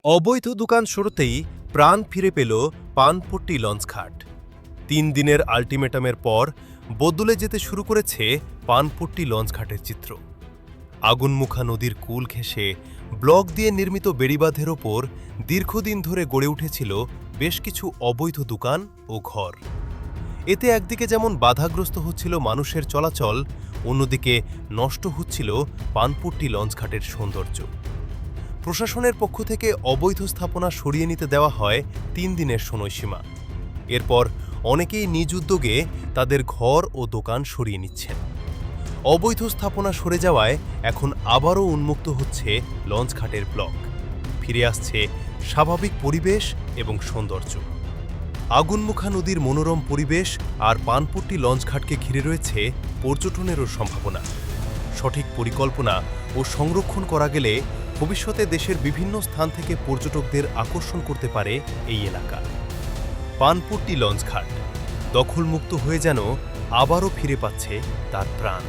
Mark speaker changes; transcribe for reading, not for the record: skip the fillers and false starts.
Speaker 1: অবৈধ দোকান শুরুতেই প্রাণ ফিরে পেল পানপট্টি লঞ্চঘাট। ৩ দিনের আল্টিমেটামের পর বদলে যেতে শুরু করেছে পানপট্টি লঞ্চঘাটের চিত্র। আগুনমুখা নদীর কূল ঘেঁষে ব্লক দিয়ে নির্মিত বেড়িবাঁধের ওপর দীর্ঘদিন ধরে গড়ে উঠেছিল বেশ কিছু অবৈধ দোকান ও ঘর। এতে একদিকে যেমন বাধাগ্রস্ত হচ্ছিল মানুষের চলাচল, অন্যদিকে নষ্ট হচ্ছিল পানপট্টি লঞ্চঘাটের সৌন্দর্য। প্রশাসনের পক্ষ থেকে অবৈধ স্থাপনা সরিয়ে নিতে দেওয়া হয় ৩ দিনের সময়সীমা। এরপর অনেকেই নিজ উদ্যোগে তাদের ঘর ও দোকান সরিয়ে নিচ্ছেন। অবৈধ স্থাপনা সরে যাওয়ায় এখন আবারও উন্মুক্ত হচ্ছে লঞ্চঘাটের ব্লক। ফিরে আসছে স্বাভাবিক পরিবেশ এবং সৌন্দর্য। আগুনমুখা নদীর মনোরম পরিবেশ আর পানপট্টি লঞ্চঘাটকে ঘিরে রয়েছে পর্যটনেরও সম্ভাবনা। সঠিক পরিকল্পনা ও সংরক্ষণ করা গেলে ভবিষ্যতে দেশের বিভিন্ন স্থান থেকে পর্যটকদের আকর্ষণ করতে পারে এই এলাকা। পানপট্টি লঞ্চঘাট দখলমুক্ত হয়ে যেন আবারও ফিরে পাচ্ছে তার প্রাণ।